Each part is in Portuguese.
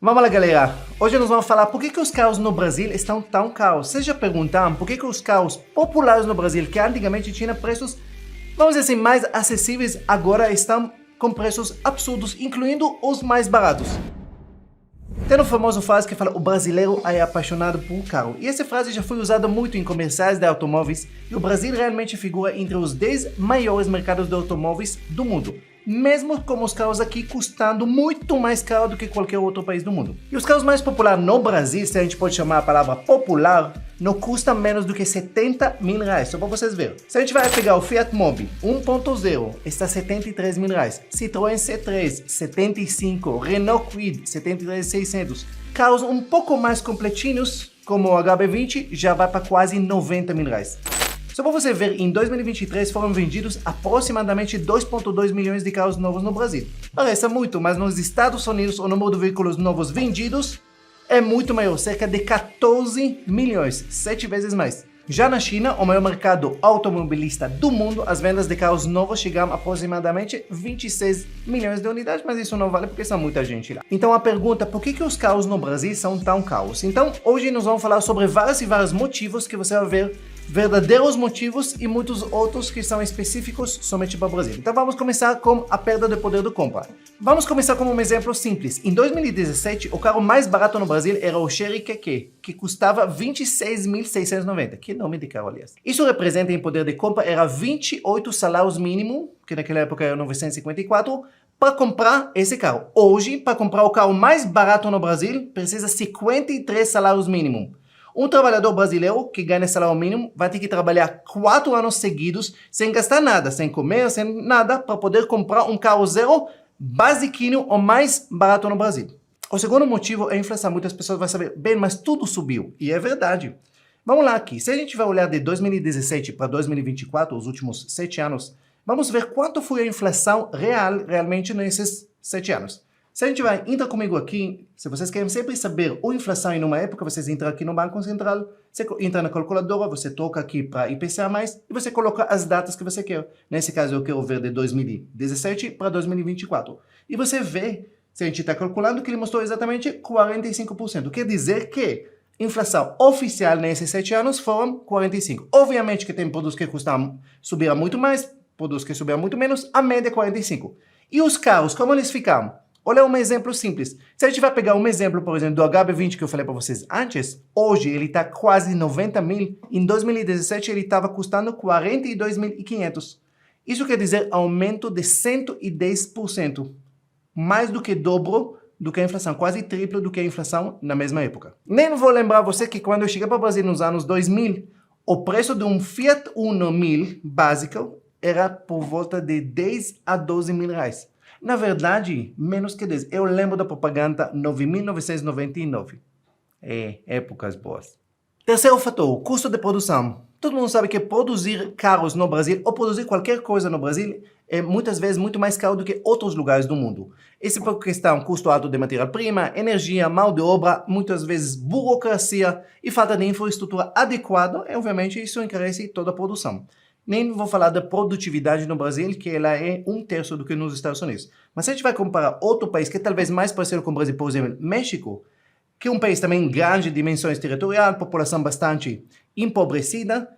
Vamos lá, galera. Hoje nós vamos falar por que os carros no Brasil estão tão caros. Vocês já perguntaram por que os carros populares no Brasil, que antigamente tinham preços, vamos dizer assim, mais acessíveis, agora estão com preços absurdos, incluindo os mais baratos. Tem uma famosa frase que fala: o brasileiro é apaixonado por carro. E essa frase já foi usada muito em comerciais de automóveis, e o Brasil realmente figura entre os 10 maiores mercados de automóveis do mundo, mesmo com os carros aqui custando muito mais caro do que qualquer outro país do mundo. E os carros mais populares no Brasil, se a gente pode chamar a palavra popular, não custam menos do que 70 mil reais, só para vocês verem. Se a gente vai pegar o Fiat Mobi 1.0, está 73 mil reais, Citroën C3, 75, Renault Kwid, 73.600, carros um pouco mais completinhos, como o HB20, já vai para quase 90 mil reais. Só para você ver, em 2023 foram vendidos aproximadamente 2,2 milhões de carros novos no Brasil. Parece muito, mas nos Estados Unidos o número de veículos novos vendidos é muito maior, cerca de 14 milhões, 7 vezes mais. Já na China, o maior mercado automobilista do mundo, as vendas de carros novos chegaram a aproximadamente 26 milhões de unidades, mas isso não vale porque são muita gente lá. Então a pergunta, por que os carros no Brasil são tão caros? Então hoje nós vamos falar sobre vários motivos que você vai ver, verdadeiros motivos e muitos outros que são específicos somente para o Brasil. Então vamos começar com a perda de poder de compra. Vamos começar com um exemplo simples. Em 2017, o carro mais barato no Brasil era o Chery QQ, que custava 26.690. Que nome de carro, aliás. Isso representa em poder de compra era 28 salários mínimo, que naquela época era 954, para comprar esse carro. Hoje, para comprar o carro mais barato no Brasil, precisa 53 salários mínimo. Um trabalhador brasileiro que ganha salário mínimo vai ter que trabalhar 4 anos seguidos sem gastar nada, sem comer, sem nada, para poder comprar um carro zero basiquinho ou mais barato no Brasil. O segundo motivo é a inflação. Muitas pessoas vão saber, bem, mas tudo subiu. E é verdade. Vamos lá aqui. Se a gente vai olhar de 2017 para 2024, os últimos 7 anos, vamos ver quanto foi a inflação realmente nesses 7 anos. Se a gente vai, entra comigo aqui, se vocês querem sempre saber a inflação em uma época, vocês entram aqui no Banco Central, você entra na calculadora, você toca aqui para IPCA+, e você coloca as datas que você quer. Nesse caso, eu quero ver de 2017 para 2024. E você vê, se a gente está calculando, que ele mostrou exatamente 45%. Quer dizer que a inflação oficial nesses 7 anos foram 45%. Obviamente que tem produtos que subiram muito mais, produtos que subiram muito menos, a média é 45%. E os carros, como eles ficaram? Olha um exemplo simples. Se a gente vai pegar um exemplo, por exemplo, do HB20 que eu falei para vocês antes, hoje ele está quase 90 mil, em 2017 ele estava custando 42.500. Isso quer dizer aumento de 110%, mais do que dobro do que a inflação, quase triplo do que a inflação na mesma época. Nem vou lembrar você que quando eu cheguei para o Brasil nos anos 2000, o preço de um Fiat Uno 1000 básico era por volta de 10 a 12 mil reais. Na verdade, menos que 10. Eu lembro da propaganda 9.999. Épocas boas. Terceiro fator, o custo de produção. Todo mundo sabe que produzir carros no Brasil, ou produzir qualquer coisa no Brasil, é muitas vezes muito mais caro do que outros lugares do mundo. Isso por questão custo alto de matéria-prima, energia, mão de obra, muitas vezes burocracia e falta de infraestrutura adequada, e obviamente isso encarece toda a produção. Nem vou falar da produtividade no Brasil, que ela é 1/3 do que nos Estados Unidos. Mas se a gente vai comparar outro país que é talvez mais parecido com o Brasil, por exemplo, México, que é um país também grande, dimensões territoriais, população bastante empobrecida,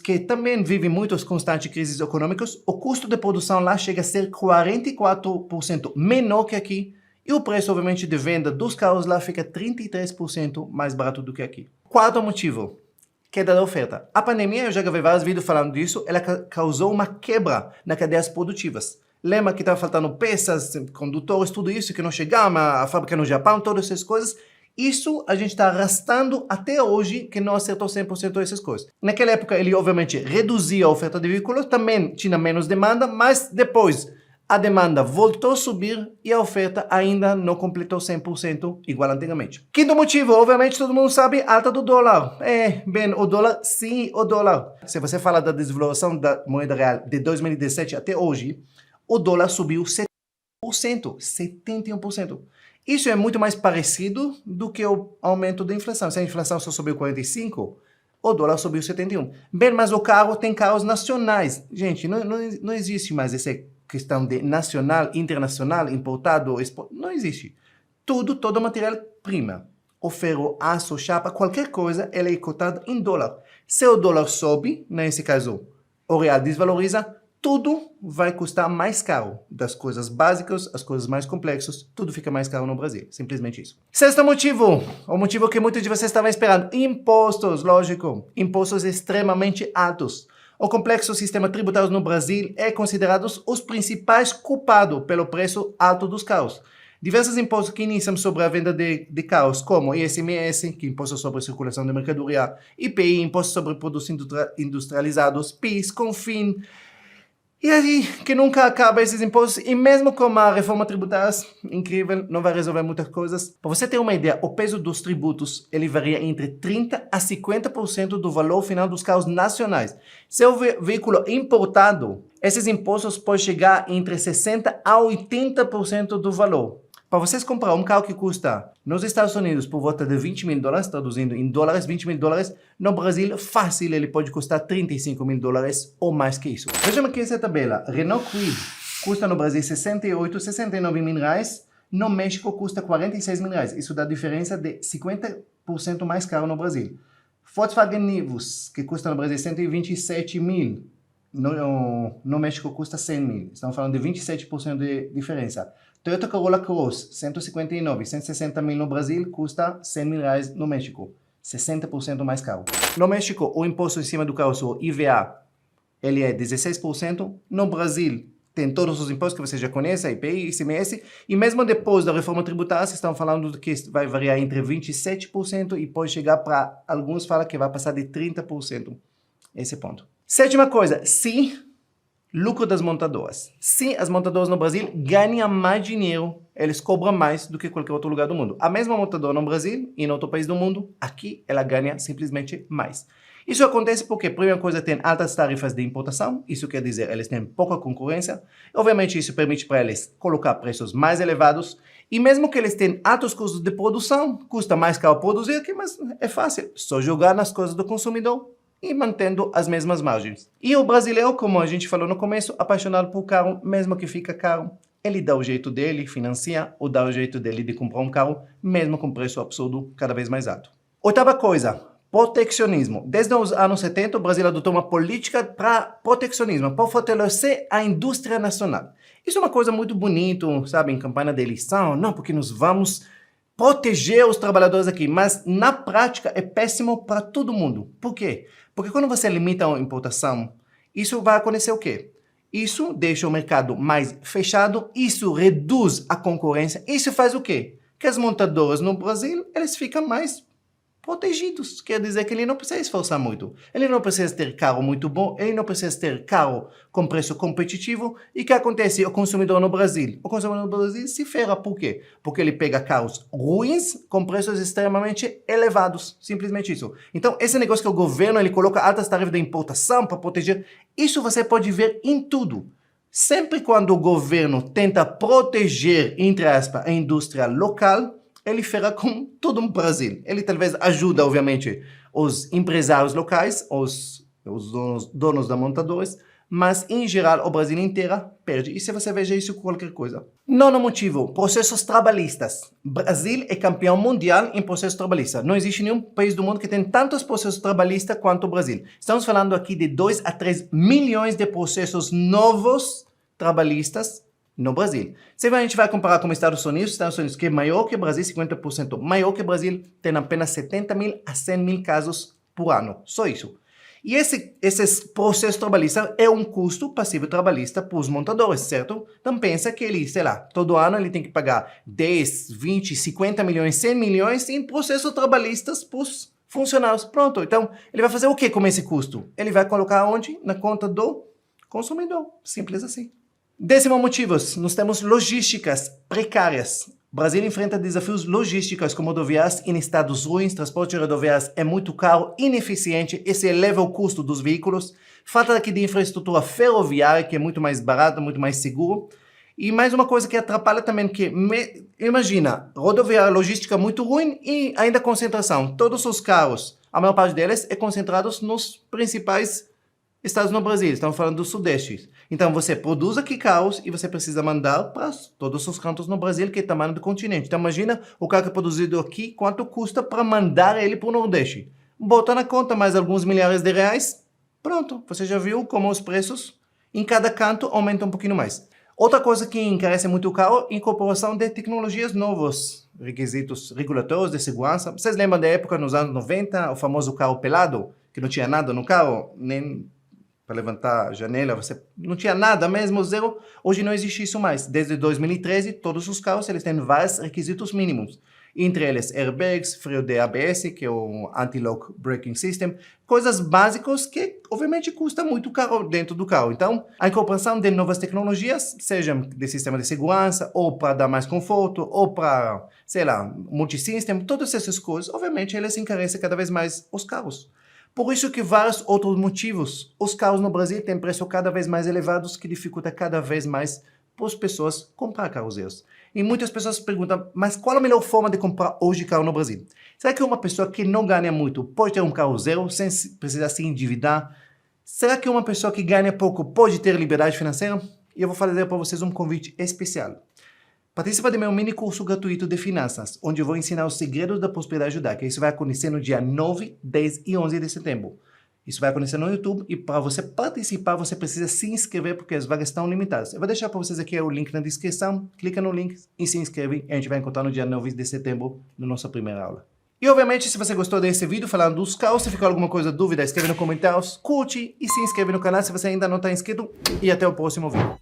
que também vive muitas constantes crises econômicas, o custo de produção lá chega a ser 44% menor que aqui, e o preço, obviamente, de venda dos carros lá fica 33% mais barato do que aqui. Quarto motivo. Queda da oferta. A pandemia, eu já gravei vários vídeos falando disso, ela causou uma quebra nas cadeias produtivas. Lembra que estava faltando peças, condutores, tudo isso, que não chegava, a fábrica no Japão, todas essas coisas. Isso a gente está arrastando até hoje, que não acertou 100% dessas coisas. Naquela época, ele obviamente reduzia a oferta de veículos, também tinha menos demanda, mas depois a demanda voltou a subir e a oferta ainda não completou 100% igual antigamente. Quinto motivo, obviamente todo mundo sabe, alta do dólar. Bem, o dólar, sim, o dólar. Se você fala da desvalorização da moeda real de 2017 até hoje, o dólar subiu 71%. Isso é muito mais parecido do que o aumento da inflação. Se a inflação só subiu 45%, o dólar subiu 71%. Bem, mas o carro tem carros nacionais. Gente, não existe mais essa questão de nacional, internacional, importado, não existe. tudo, toda matéria-prima. O ferro, aço, chapa, qualquer coisa, ela é cotada em dólar. Se o dólar sobe, nesse caso, o real desvaloriza, tudo vai custar mais caro. Das coisas básicas, as coisas mais complexas, tudo fica mais caro no Brasil. Simplesmente isso. Sexto motivo, o motivo que muitos de vocês estavam esperando. Impostos, lógico. Impostos extremamente altos. O complexo sistema tributário no Brasil é considerado os principais culpados pelo preço alto dos carros. Diversos impostos que iniciam sobre a venda de carros, como ICMS, que é Imposto sobre Circulação de Mercadoria, IPI, Imposto sobre Produtos Industrializados, PIS, CONFIN. E aí, que nunca acaba esses impostos, e mesmo com a reforma tributária, incrível, não vai resolver muitas coisas. Para você ter uma ideia, o peso dos tributos, ele varia entre 30% a 50% do valor final dos carros nacionais. Se é um veículo importado, esses impostos podem chegar entre 60% a 80% do valor. Para vocês comprar um carro que custa nos Estados Unidos por volta de $20.000, traduzindo em dólares, $20.000, no Brasil, fácil, ele pode custar $35.000 ou mais que isso. Vejam aqui essa tabela. Renault Kwid custa no Brasil 68, 69 mil reais. No México custa 46 mil reais. Isso dá diferença de 50% mais caro no Brasil. Volkswagen Nivus, que custa no Brasil 127 mil. No México custa 100 mil. Estamos falando de 27% de diferença. Toyota Corolla Cross, 159, 160 mil no Brasil, custa 100 mil reais no México. 60% mais caro. No México, o imposto em cima do carro, o IVA, ele é 16%. No Brasil, tem todos os impostos que você já conhece, IPI, ICMS. E mesmo depois da reforma tributária, vocês estão falando que vai variar entre 27% e pode chegar para, alguns falam que vai passar de 30%. Esse ponto. Sétima coisa, sim, lucro das montadoras. Sim, as montadoras no Brasil ganham mais dinheiro, eles cobram mais do que qualquer outro lugar do mundo. A mesma montadora no Brasil e em outro país do mundo, aqui ela ganha simplesmente mais. Isso acontece porque, primeira coisa, tem altas tarifas de importação, isso quer dizer, eles têm pouca concorrência. Obviamente, isso permite para eles colocar preços mais elevados. E mesmo que eles tenham altos custos de produção, custa mais caro produzir, mas é fácil, só jogar nas coisas do consumidor e mantendo as mesmas margens. E o brasileiro, como a gente falou no começo, apaixonado por carro, mesmo que fica caro, ele dá o jeito dele, financia, ou dá o jeito dele de comprar um carro, mesmo com preço absurdo cada vez mais alto. Oitava coisa, proteccionismo. Desde os anos 70, o Brasil adotou uma política para proteccionismo, para fortalecer a indústria nacional. Isso é uma coisa muito bonita, sabe, em campanha de eleição, não, porque nós vamos proteger os trabalhadores aqui, mas na prática é péssimo para todo mundo. Por quê? Porque quando você limita a importação, isso vai acontecer o quê? Isso deixa o mercado mais fechado, isso reduz a concorrência, isso faz o quê? Que as montadoras no Brasil, eles ficam mais protegidos. Quer dizer que ele não precisa esforçar muito. Ele não precisa ter carro muito bom, ele não precisa ter carro com preço competitivo. E o que acontece? O consumidor no Brasil se ferra. Por quê? Porque ele pega carros ruins com preços extremamente elevados. Simplesmente isso. Então, esse negócio que o governo ele coloca altas tarifas de importação para proteger, isso você pode ver em tudo. Sempre quando o governo tenta proteger, entre aspas, a indústria local, ele ferra com todo o Brasil. Ele talvez ajuda, obviamente, os empresários locais, os donos da montadoras, mas, em geral, o Brasil inteiro perde. E se você veja isso com qualquer coisa. Nono motivo, processos trabalhistas. Brasil é campeão mundial em processos trabalhistas. Não existe nenhum país do mundo que tenha tantos processos trabalhistas quanto o Brasil. Estamos falando aqui de 2 a 3 milhões de processos novos trabalhistas no Brasil. Se a gente vai comparar com os Estados Unidos, que é maior que o Brasil, 50% maior que o Brasil, tem apenas 70 mil a 100 mil casos por ano. Só isso. E esses processos trabalhistas é um custo passivo trabalhista para os montadores, certo? Então pensa que ele, sei lá, todo ano ele tem que pagar 10, 20, 50 milhões, 100 milhões em processos trabalhistas para os funcionários. Pronto. Então, ele vai fazer o que com esse custo? Ele vai colocar onde? Na conta do consumidor. Simples assim. Décimo motivo, nós temos logísticas precárias. O Brasil enfrenta desafios logísticos como rodoviárias em estados ruins, transporte de rodoviárias é muito caro, ineficiente, esse eleva o custo dos veículos, falta aqui de infraestrutura ferroviária, que é muito mais barata, muito mais seguro. E mais uma coisa que atrapalha também, imagina, rodoviária logística muito ruim e ainda concentração. Todos os carros, a maior parte deles é concentrados nos principais estados no Brasil, estamos falando do Sudeste. Então você produz aqui carros e você precisa mandar para todos os cantos no Brasil, que é o tamanho do continente. Então imagina o carro que é produzido aqui, quanto custa para mandar ele para o Nordeste. Bota na conta mais alguns milhares de reais, pronto, você já viu como os preços em cada canto aumentam um pouquinho mais. Outra coisa que encarece muito o carro é a incorporação de tecnologias novas, requisitos regulatórios de segurança. Vocês lembram da época nos anos 90, o famoso carro pelado, que não tinha nada no carro, nem para levantar a janela, você não tinha nada mesmo, zero. Hoje não existe isso mais. Desde 2013, todos os carros eles têm vários requisitos mínimos. Entre eles, airbags, freio de ABS, que é o Anti-Lock Braking System, coisas básicas que, obviamente, custam muito caro dentro do carro. Então, a incorporação de novas tecnologias, seja de sistema de segurança, ou para dar mais conforto, ou para, sei lá, multisystem, todas essas coisas, obviamente, elas encarecem cada vez mais os carros. Por isso que vários outros motivos, os carros no Brasil têm preços cada vez mais elevados, que dificulta cada vez mais para as pessoas comprar carros zeros. E muitas pessoas perguntam, mas qual a melhor forma de comprar hoje carro no Brasil? Será que uma pessoa que não ganha muito pode ter um carro zero sem precisar se endividar? Será que uma pessoa que ganha pouco pode ter liberdade financeira? E eu vou fazer para vocês um convite especial. Participa do meu mini curso gratuito de finanças, onde eu vou ensinar os segredos da prosperidade judaica. Isso vai acontecer no dia 9, 10 e 11 de setembro. Isso vai acontecer no YouTube e para você participar, você precisa se inscrever porque as vagas estão limitadas. Eu vou deixar para vocês aqui o link na descrição. Clica no link e se inscreve. E a gente vai encontrar no dia 9 de setembro na nossa primeira aula. E obviamente, se você gostou desse vídeo falando dos carros, se ficou alguma coisa, dúvida, escreve nos comentários, curte e se inscreve no canal se você ainda não está inscrito. E até o próximo vídeo.